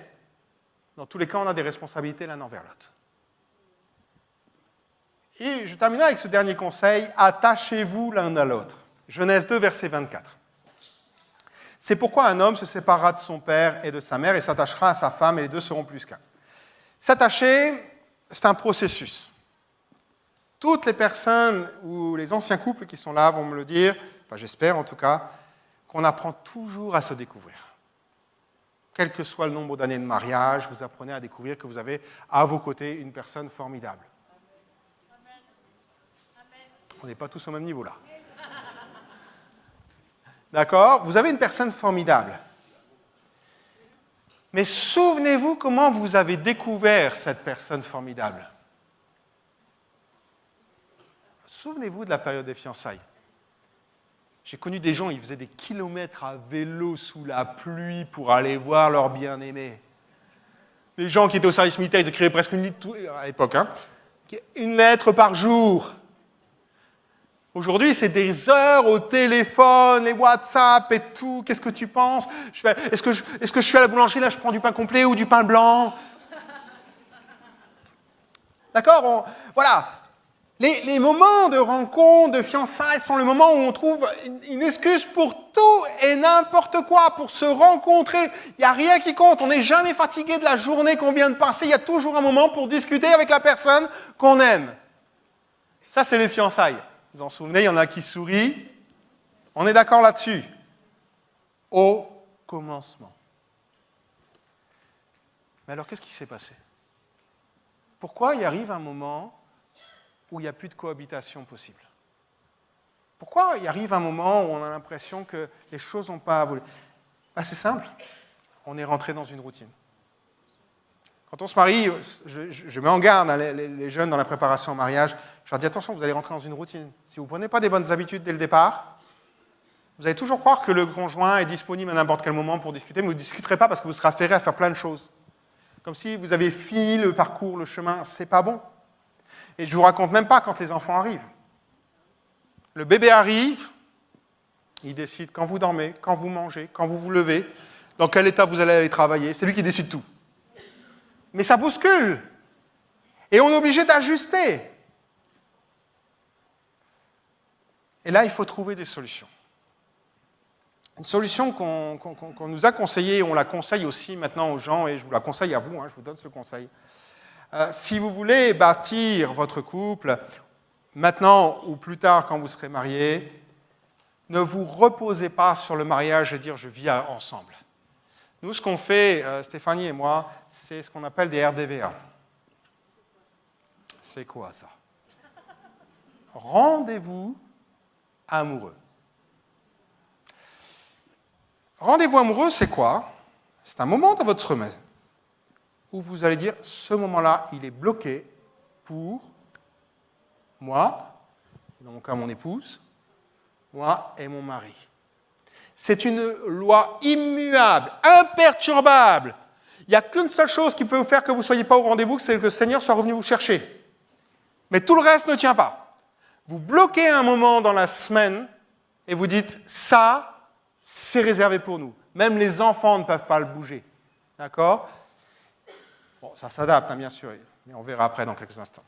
Dans tous les cas, on a des responsabilités l'un envers l'autre. Et je terminerai avec ce dernier conseil, attachez-vous l'un à l'autre. Genèse 2, verset 24. C'est pourquoi un homme se séparera de son père et de sa mère et s'attachera à sa femme et les deux seront plus qu'un. S'attacher, c'est un processus. Toutes les personnes ou les anciens couples qui sont là vont me le dire, enfin j'espère en tout cas, qu'on apprend toujours à se découvrir. Quel que soit le nombre d'années de mariage, vous apprenez à découvrir que vous avez à vos côtés une personne formidable. On n'est pas tous au même niveau là. D'accord? Vous avez une personne formidable. Mais souvenez-vous comment vous avez découvert cette personne formidable. Souvenez-vous de la période des fiançailles. J'ai connu des gens, ils faisaient des kilomètres à vélo sous la pluie pour aller voir leur bien-aimé. Des gens qui étaient au service militaire, ils écrivaient presque une lettre à l'époque, une lettre par jour. Aujourd'hui, c'est des heures au téléphone, les WhatsApp et tout. Qu'est-ce que tu penses? Est-ce que je suis à la boulangerie, là, je prends du pain complet ou du pain blanc? D'accord? Voilà. Les moments de rencontre, de fiançailles sont le moment où on trouve une excuse pour tout et n'importe quoi, pour se rencontrer. Il n'y a rien qui compte. On n'est jamais fatigué de la journée qu'on vient de passer. Il y a toujours un moment pour discuter avec la personne qu'on aime. Ça, c'est les fiançailles. Vous en souvenez, il y en a qui sourient. On est d'accord là-dessus. Au commencement. Mais alors, qu'est-ce qui s'est passé? Pourquoi il arrive un moment où il n'y a plus de cohabitation possible? Pourquoi il arrive un moment où on a l'impression que les choses n'ont pas évolué? C'est simple, on est rentré dans une routine. Quand on se marie, je mets en garde les jeunes dans la préparation au mariage, je leur dis attention, vous allez rentrer dans une routine. Si vous ne prenez pas des bonnes habitudes dès le départ, vous allez toujours croire que le conjoint est disponible à n'importe quel moment pour discuter, mais vous ne discuterez pas parce que vous serez affairé à faire plein de choses. Comme si vous avez fini le parcours, le chemin, c'est pas bon. Et je ne vous raconte même pas quand les enfants arrivent. Le bébé arrive, il décide quand vous dormez, quand vous mangez, quand vous vous levez, dans quel état vous allez aller travailler. C'est lui qui décide tout. Mais ça bouscule. Et on est obligé d'ajuster. Et là, il faut trouver des solutions. Une solution qu'on nous a conseillée, on la conseille aussi maintenant aux gens, et je vous la conseille à vous, je vous donne ce conseil. Si vous voulez bâtir votre couple, maintenant ou plus tard quand vous serez mariés, ne vous reposez pas sur le mariage et dire « je vis ensemble ». Nous, ce qu'on fait, Stéphanie et moi, c'est ce qu'on appelle des RDVA. C'est quoi ça? Rendez-vous amoureux. Rendez-vous amoureux, c'est quoi? C'est un moment dans votre semaine où vous allez dire, ce moment-là, il est bloqué pour moi, dans mon cas mon épouse, moi et mon mari. C'est une loi immuable, imperturbable. Il n'y a qu'une seule chose qui peut vous faire que vous ne soyez pas au rendez-vous, c'est que le Seigneur soit revenu vous chercher. Mais tout le reste ne tient pas. Vous bloquez un moment dans la semaine et vous dites, ça, c'est réservé pour nous. Même les enfants ne peuvent pas le bouger. D'accord? Bon, ça s'adapte, bien sûr, mais on verra après dans quelques instants.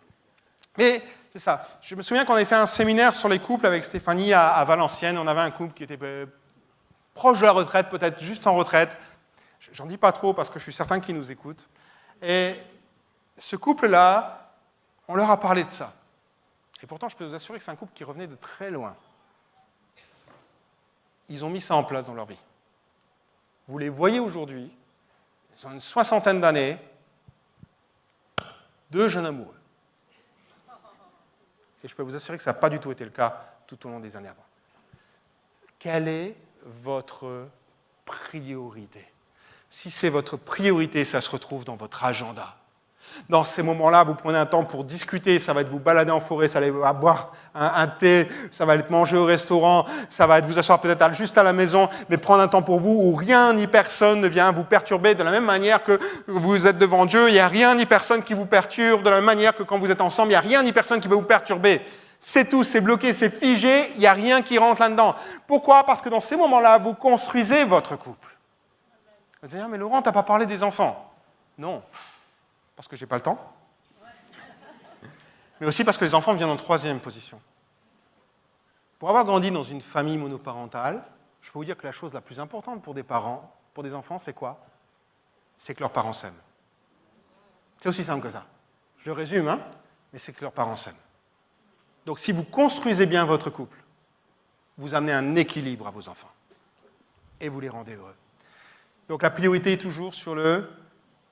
Mais c'est ça. Je me souviens qu'on avait fait un séminaire sur les couples avec Stéphanie à Valenciennes. On avait un couple qui était proche de la retraite, peut-être juste en retraite. J'en dis pas trop parce que je suis certain qu'ils nous écoutent. Et ce couple-là, on leur a parlé de ça. Et pourtant, je peux vous assurer que c'est un couple qui revenait de très loin. Ils ont mis ça en place dans leur vie. Vous les voyez aujourd'hui, ils ont une 60aine d'années, 2 jeunes amoureux. Et je peux vous assurer que ça n'a pas du tout été le cas tout au long des années avant. Quelle est votre priorité? Si c'est votre priorité, ça se retrouve dans votre agenda. Dans ces moments-là, vous prenez un temps pour discuter, ça va être vous balader en forêt, ça va être boire un thé, ça va être manger au restaurant, ça va être vous asseoir peut-être juste à la maison, mais prendre un temps pour vous où rien ni personne ne vient vous perturber de la même manière que vous êtes devant Dieu, il n'y a rien ni personne qui vous perturbe, de la même manière que quand vous êtes ensemble, il n'y a rien ni personne qui peut vous perturber. C'est tout, c'est bloqué, c'est figé, il n'y a rien qui rentre là-dedans. Pourquoi? Parce que dans ces moments-là, vous construisez votre couple. Vous allez dire, mais Laurent, tu n'as pas parlé des enfants. Non. Parce que je n'ai pas le temps, mais aussi parce que les enfants viennent en 3e position. Pour avoir grandi dans une famille monoparentale, je peux vous dire que la chose la plus importante pour des parents, pour des enfants, c'est quoi? C'est que leurs parents s'aiment. C'est aussi simple que ça. Je le résume, mais c'est que leurs parents s'aiment. Donc si vous construisez bien votre couple, vous amenez un équilibre à vos enfants et vous les rendez heureux. Donc la priorité est toujours sur le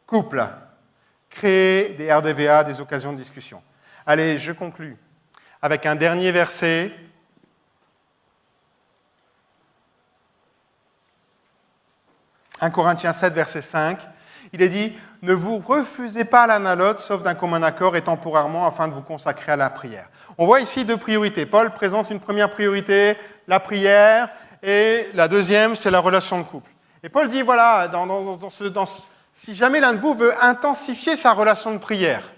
couple. Créer des RDVA, des occasions de discussion. Allez, je conclus avec un dernier verset. 1 Corinthiens 7, verset 5. Il est dit, ne vous refusez pas l'un à l'autre, sauf d'un commun accord et temporairement, afin de vous consacrer à la prière. On voit ici deux priorités. Paul présente une première priorité, la prière, et la deuxième, c'est la relation de couple. Et Paul dit, voilà, si jamais l'un de vous veut intensifier sa relation de prière,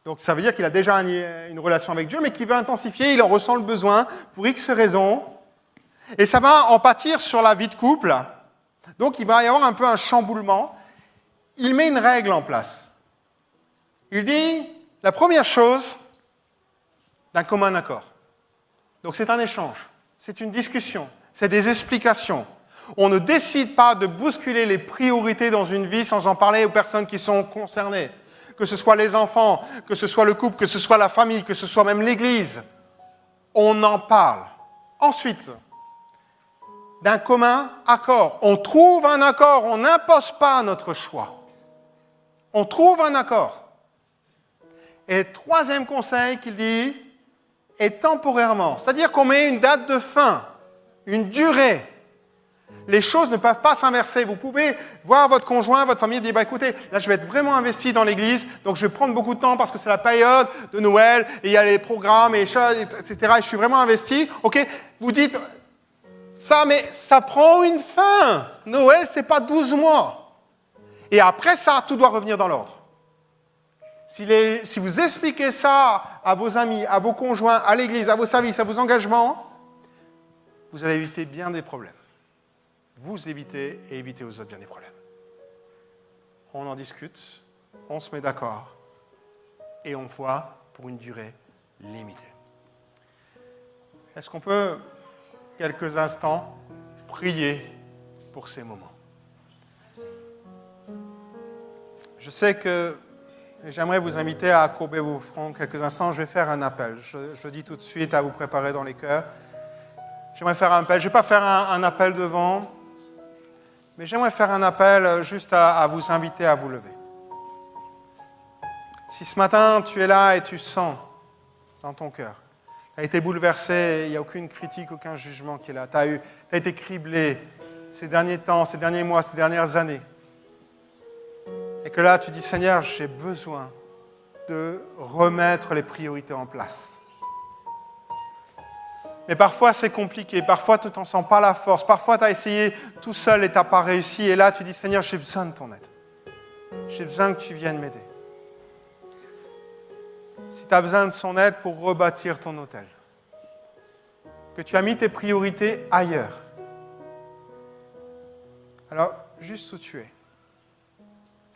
donc ça veut dire qu'il a déjà une relation avec Dieu, mais qu'il veut intensifier, il en ressent le besoin pour X raisons, et ça va en pâtir sur la vie de couple. Donc il va y avoir un peu un chamboulement. Il met une règle en place. Il dit, la première chose, d'un commun accord. Donc c'est un échange, c'est une discussion, c'est des explications. On ne décide pas de bousculer les priorités dans une vie sans en parler aux personnes qui sont concernées. Que ce soit les enfants, que ce soit le couple, que ce soit la famille, que ce soit même l'Église. On en parle. Ensuite, d'un commun accord. On trouve un accord, on n'impose pas notre choix. On trouve un accord. Et troisième conseil qu'il dit, est temporairement. C'est-à-dire qu'on met une date de fin, une durée. Les choses ne peuvent pas s'inverser. Vous pouvez voir votre conjoint, votre famille, et dire, écoutez, là je vais être vraiment investi dans l'église, donc je vais prendre beaucoup de temps parce que c'est la période de Noël, et il y a les programmes, et les choses, etc. Et je suis vraiment investi. Ok, vous dites, ça, mais ça prend une fin. Noël, c'est pas 12 mois. Et après ça, tout doit revenir dans l'ordre. Si vous expliquez ça à vos amis, à vos conjoints, à l'église, à vos services, à vos engagements, vous allez éviter bien des problèmes. Vous évitez et évitez aux autres bien des problèmes. On en discute, on se met d'accord et on voit pour une durée limitée. Est-ce qu'on peut, quelques instants, prier pour ces moments? Je sais que j'aimerais vous inviter à courber vos fronts quelques instants. Je vais faire un appel. Je le dis tout de suite à vous préparer dans les cœurs. J'aimerais faire un appel. Je ne vais pas faire un appel devant, mais j'aimerais faire un appel juste à vous inviter à vous lever. Si ce matin, tu es là et tu sens dans ton cœur, tu as été bouleversé, il n'y a aucune critique, aucun jugement qui est là. Tu as été criblé ces derniers temps, ces derniers mois, ces dernières années. Et que là, tu dis, Seigneur, j'ai besoin de remettre les priorités en place. Mais parfois, c'est compliqué. Parfois, tu n'en sens pas la force. Parfois, tu as essayé tout seul et tu n'as pas réussi. Et là, tu dis, Seigneur, j'ai besoin de ton aide. J'ai besoin que tu viennes m'aider. Si tu as besoin de son aide pour rebâtir ton hôtel, que tu as mis tes priorités ailleurs, alors, juste où tu es,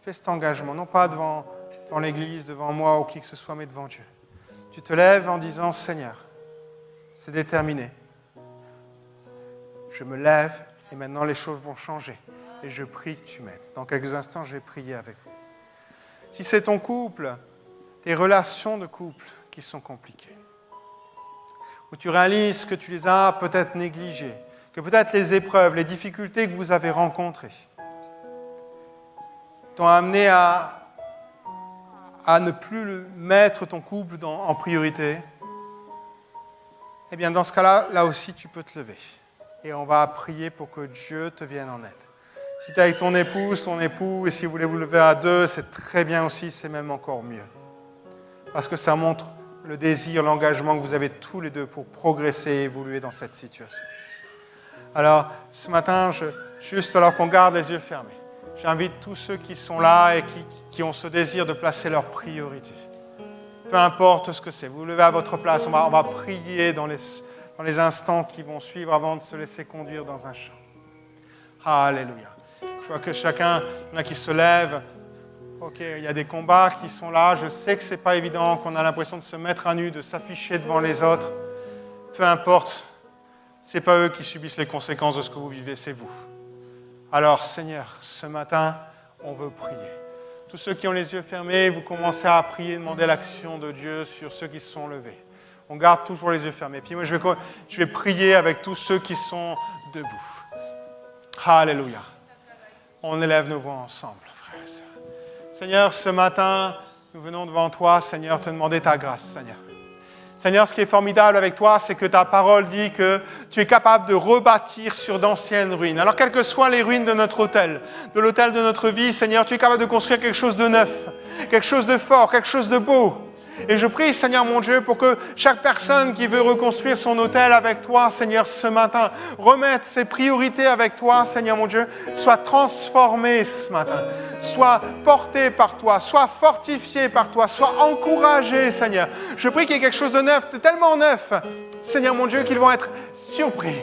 fais cet engagement, non pas devant l'Église, devant moi ou qui que ce soit, mais devant Dieu. Tu te lèves en disant, Seigneur, c'est déterminé. Je me lève et maintenant les choses vont changer. Et je prie que tu m'aides. Dans quelques instants, je vais prier avec vous. Si c'est ton couple, tes relations de couple qui sont compliquées, où tu réalises que tu les as peut-être négligées, que peut-être les épreuves, les difficultés que vous avez rencontrées t'ont amené à ne plus mettre ton couple en priorité, eh bien dans ce cas-là, là aussi tu peux te lever. Et on va prier pour que Dieu te vienne en aide. Si tu es avec ton épouse, ton époux, et si vous voulez vous lever à deux, c'est très bien aussi, c'est même encore mieux. Parce que ça montre le désir, l'engagement que vous avez tous les deux pour progresser et évoluer dans cette situation. Alors, ce matin, juste alors qu'on garde les yeux fermés, j'invite tous ceux qui sont là et qui ont ce désir de placer leurs priorités. Peu importe ce que c'est, vous vous levez à votre place, on va prier dans les instants qui vont suivre avant de se laisser conduire dans un chant. Alléluia. Je vois que chacun, il y en a qui se lèvent. Ok, il y a des combats qui sont là. Je sais que ce n'est pas évident, qu'on a l'impression de se mettre à nu, de s'afficher devant les autres. Peu importe, ce n'est pas eux qui subissent les conséquences de ce que vous vivez, c'est vous. Alors, Seigneur, ce matin, on veut prier. Tous ceux qui ont les yeux fermés, vous commencez à prier, demander l'action de Dieu sur ceux qui se sont levés. On garde toujours les yeux fermés. Puis moi, je vais prier avec tous ceux qui sont debout. Alléluia. On élève nos voix ensemble, frères et sœurs. Seigneur, ce matin, nous venons devant toi, Seigneur, te demander ta grâce, Seigneur. Seigneur, ce qui est formidable avec toi, c'est que ta parole dit que tu es capable de rebâtir sur d'anciennes ruines. Alors, quelles que soient les ruines de notre hôtel, de l'hôtel de notre vie, Seigneur, tu es capable de construire quelque chose de neuf, quelque chose de fort, quelque chose de beau. Et je prie, Seigneur mon Dieu, pour que chaque personne qui veut reconstruire son hôtel avec toi, Seigneur, ce matin, remette ses priorités avec toi, Seigneur mon Dieu, soit transformée ce matin, soit portée par toi, soit fortifiée par toi, soit encouragée, Seigneur. Je prie qu'il y ait quelque chose de neuf, de tellement neuf, Seigneur mon Dieu, qu'ils vont être surpris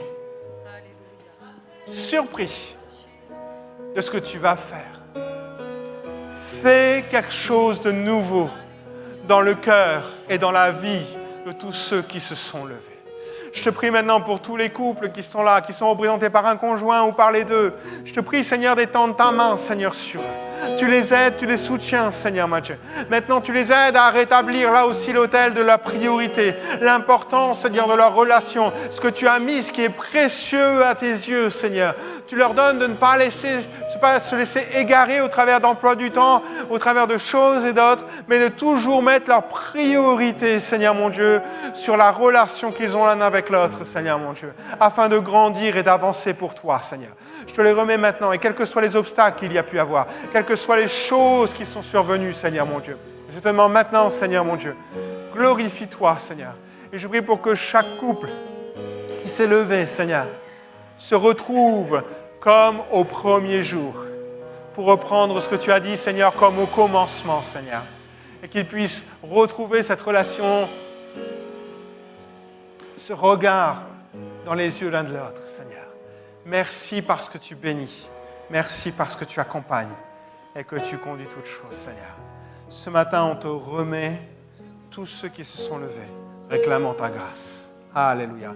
de ce que tu vas faire. Fais quelque chose de nouveau dans le cœur et dans la vie de tous ceux qui se sont levés. Je te prie maintenant pour tous les couples qui sont là, qui sont représentés par un conjoint ou par les deux. Je te prie, Seigneur, d'étendre ta main, Seigneur, sur eux. Tu les aides, tu les soutiens, Seigneur mon Dieu. Maintenant, tu les aides à rétablir là aussi l'autel de la priorité, l'importance, Seigneur, de leur relation, ce que tu as mis, ce qui est précieux à tes yeux, Seigneur. Tu leur donnes de ne pas se laisser égarer au travers d'emploi du temps, au travers de choses et d'autres, mais de toujours mettre leur priorité, Seigneur mon Dieu, sur la relation qu'ils ont l'un avec l'autre, Seigneur mon Dieu, afin de grandir et d'avancer pour toi, Seigneur. Je te les remets maintenant, et quels que soient les obstacles qu'il y a pu avoir, quelles que soient les choses qui sont survenues, Seigneur mon Dieu, je te demande maintenant, Seigneur mon Dieu, glorifie-toi, Seigneur. Et je prie pour que chaque couple qui s'est levé, Seigneur, se retrouve comme au premier jour, pour reprendre ce que tu as dit, Seigneur, comme au commencement, Seigneur, et qu'ils puissent retrouver cette relation, ce regard dans les yeux l'un de l'autre, Seigneur. Merci parce que tu bénis, merci parce que tu accompagnes et que tu conduis toutes choses, Seigneur. Ce matin, on te remet tous ceux qui se sont levés, réclamant ta grâce. Alléluia.